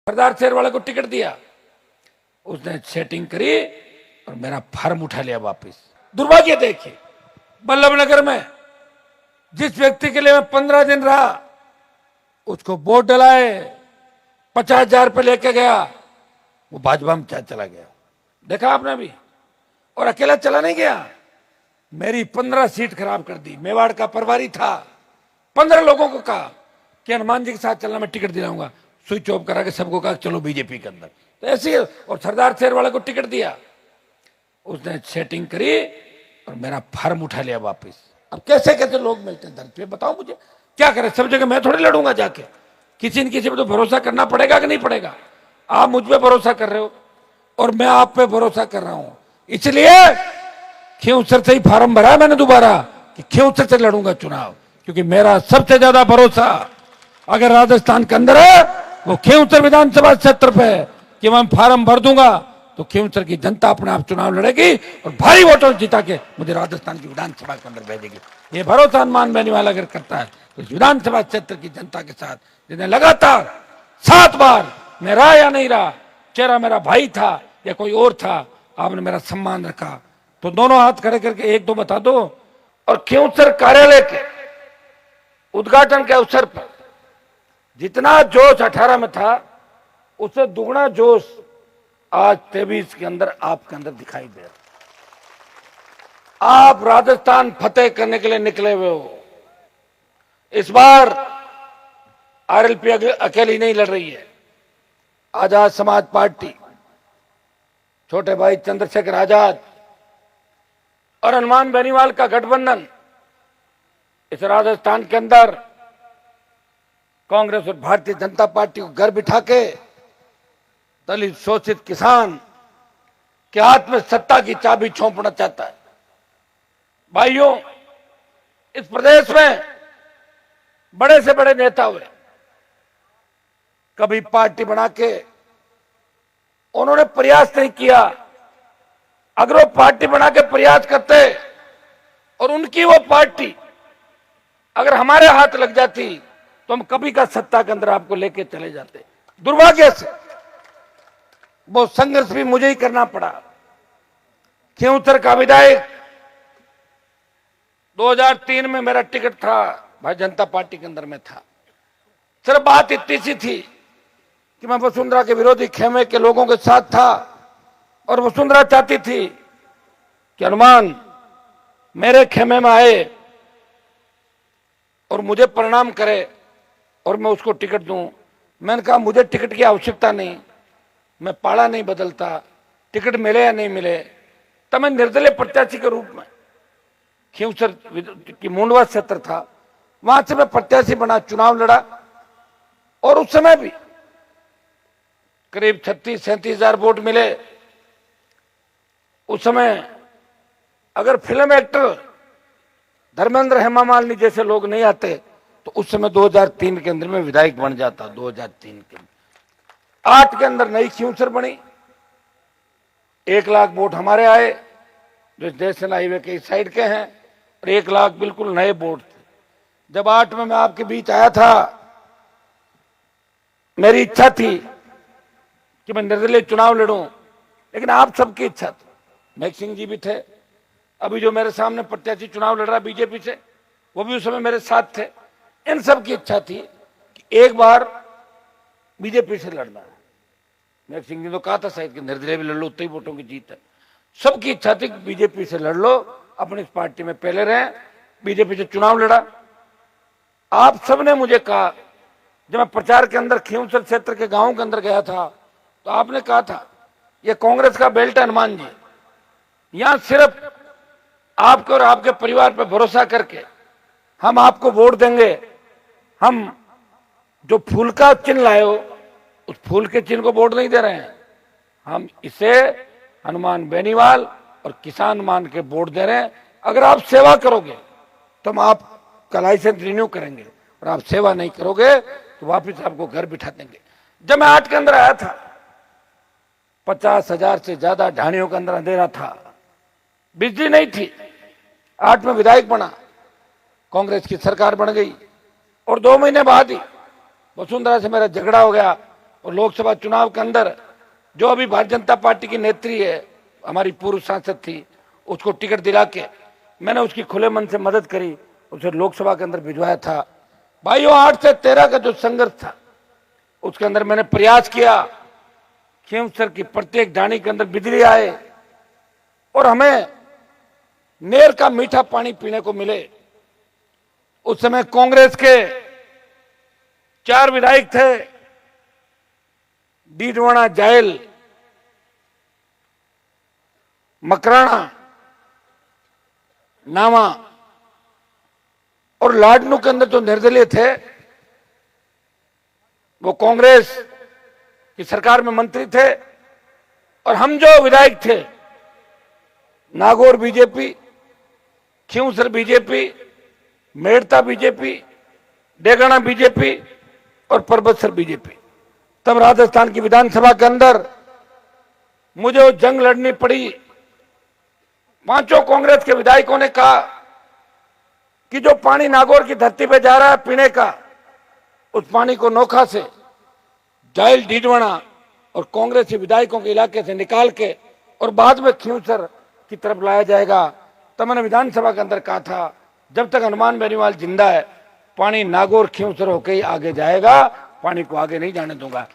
सरदार शेर वाले को टिकट दिया, उसने सेटिंग करी और मेरा फॉर्म उठा लिया वापस। दुर्भाग्य देखिए, बल्लभनगर में जिस व्यक्ति के लिए मैं 15 दिन रहा, उसको वोट डलाए 50,000 रुपये लेके गया, वो भाजपा में चला गया। देखा आपने भी। और अकेला चला नहीं गया, मेरी 15 सीट खराब कर दी। मेवाड़ का प्रभारी था, 15 लोगों को कहा कि हनुमान जी के साथ चलना, मैं टिकट दिलाऊंगा। स्विच ऑफ करा के सबको कहा चलो बीजेपी के अंदर। तो ऐसे ही। और सरदार शेर वाले को टिकट दिया, उसने सेटिंग करी और मेरा फॉर्म उठा लिया वापस। अब कैसे कैसे लोग मिलते हैं धरती पे, बताओ मुझे क्या करें। सब जगह मैं थोड़ी लड़ूंगा जाके, किसी न किसी पे तो भरोसा करना पड़ेगा कि नहीं पड़ेगा। आप मुझ पे भरोसा कर रहे हो और मैं आप पे भरोसा कर रहा हूं, इसलिए खींवसर से ही फार्म भरा मैंने दोबारा कि खींवसर से लड़ूंगा चुनाव, क्योंकि मेरा सबसे ज्यादा भरोसा अगर राजस्थान के अंदर है वो खींवसर विधानसभा क्षेत्र पे है कि मैं फार्म भर दूंगा तो खींवसर की जनता अपने आप चुनाव लड़ेगी और भारी वोटों जिता के मुझे राजस्थान की विधानसभा के अंदर भेजेगी। ये भरोसा हनुमान बेनीवाल अगर करता है तो इस विधानसभा क्षेत्र की जनता के साथ, जिन्हें लगातार 7 बार मैं रहा या नहीं रहा, चेहरा मेरा भाई था या कोई और था, आपने मेरा सम्मान रखा, तो दोनों हाथ खड़े करके एक दो बता दो। और खींवसर कार्यालय के उद्घाटन के अवसर पर जितना जोश 18 में था, उससे दुगना जोश आज 23 के अंदर आपके अंदर दिखाई दे रहा। आप राजस्थान फतेह करने के लिए निकले हुए हो। इस बार आरएलपी अकेली नहीं लड़ रही है, आजाद समाज पार्टी, छोटे भाई चंद्रशेखर आजाद और हनुमान बेनीवाल का गठबंधन इस राजस्थान के अंदर कांग्रेस और भारतीय जनता पार्टी को घर बिठा के दलित शोषित किसान के हाथ में सत्ता की चाबी सौंपना चाहता है। भाइयों, इस प्रदेश में बड़े से बड़े नेता हुए, कभी पार्टी बना के उन्होंने प्रयास नहीं किया। अगर वो पार्टी बना के प्रयास करते और उनकी वो पार्टी अगर हमारे हाथ लग जाती तो हम कभी का सत्ता के अंदर आपको लेके चले जाते। दुर्भाग्य से वो संघर्ष भी मुझे ही करना पड़ा। खींवसर का विधायक 2003 में मेरा टिकट था, भारतीय जनता पार्टी के अंदर में था। सिर्फ बात इतनी सी थी कि मैं वसुंधरा के विरोधी खेमे के लोगों के साथ था और वसुंधरा चाहती थी कि हनुमान मेरे खेमे में आए और मुझे प्रणाम करे और मैं उसको टिकट दूं। मैंने कहा मुझे टिकट की आवश्यकता नहीं, मैं पाड़ा नहीं बदलता, टिकट मिले या नहीं मिले। तब मैं निर्दलीय प्रत्याशी के रूप में खींवसर की मुंडवा क्षेत्र था, वहां से मैं प्रत्याशी बना, चुनाव लड़ा और उस समय भी करीब 36-37 हजार वोट मिले। उस समय अगर फिल्म एक्टर धर्मेंद्र हेमा मालिनी जैसे लोग नहीं आते तो उस समय 2003 के अंदर में विधायक बन जाता। 2003 के 8 के अंदर नई खींवसर बनी, 1 लाख वोट हमारे आए जो नेशनल हाईवे के इस साइड के हैं और 1 लाख बिल्कुल नए वोट थे। जब 8 में मैं आपके बीच आया था, मेरी इच्छा थी कि मैं निर्दलीय चुनाव लड़ूं, लेकिन आप सबकी इच्छा थी। मेघ सिंह जी भी थे, अभी जो मेरे सामने प्रत्याशी चुनाव लड़ रहा बीजेपी से, वो भी उस समय मेरे साथ थे। इन सब की इच्छा थी कि एक बार बीजेपी से लड़ना है। मेघ सिंह जी तो कहा था शायद कि निर्दलीय भी लड़ लो, उतनी वोटों की जीत है। सबकी इच्छा थी कि बीजेपी से लड़ लो, अपनी इस पार्टी में पहले रहे। बीजेपी से चुनाव लड़ा। आप सबने मुझे कहा, जब मैं प्रचार के अंदर खींवसर क्षेत्र के गांव के अंदर गया था तो आपने कहा था ये कांग्रेस का बेल्ट है हनुमान जी, यहां सिर्फ आपके और आपके परिवार पर भरोसा करके हम आपको वोट देंगे। हम जो फूल का चिन्ह लाए हो उस फूल के चिन्ह को वोट नहीं दे रहे हैं, हम इसे हनुमान बेनीवाल और किसान मान के वोट दे रहे हैं। अगर आप सेवा करोगे तो हम आपका लाइसेंस रिन्यू करेंगे और आप सेवा नहीं करोगे तो वापस आपको घर बिठा देंगे। जब मैं 8 के अंदर आया था, 50,000 से ज्यादा ढाणियों के अंदर अंधेरा था, बिजली नहीं थी। 8 में विधायक बना, कांग्रेस की सरकार बन गई और 2 महीने बाद ही वसुंधरा से मेरा झगड़ा हो गया और लोकसभा चुनाव के अंदर जो अभी भारतीय जनता पार्टी की नेत्री है, हमारी पूर्व सांसद थी, उसको टिकट दिला के मैंने उसकी खुले मन से मदद करी, उसे लोकसभा के अंदर भिजवाया था। भाइयों 8 से 13 का जो संघर्ष था उसके अंदर मैंने प्रयास किया खींवसर की प्रत्येक डाणी के अंदर बिजली आए और हमें नेर का मीठा पानी पीने को मिले। उस समय कांग्रेस के 4 विधायक थे, डीडवाना, जायल, मकराना, नामा और लाडनू के अंदर जो निर्दलीय थे वो कांग्रेस की सरकार में मंत्री थे, और हम जो विधायक थे Nagaur BJP, Khinvsar BJP, Merta BJP, Degana BJP और परबतसर बीजेपी। तब राजस्थान की विधानसभा के अंदर मुझे वो जंग लड़नी पड़ी। 5 कांग्रेस के विधायकों ने कहा कि जो पानी नागौर की धरती पे जा रहा है पीने का, उस पानी को नोखा से जायल, डीडवाना और कांग्रेस के विधायकों के इलाके से निकाल के और बाद में खींवसर की तरफ लाया जाएगा। तब मैंने विधानसभा के अंदर कहा था जब तक हनुमान बेनीवाल जिंदा है पानी नागौर खींवसर होकर ही आगे जाएगा, पानी को आगे नहीं जाने दूंगा।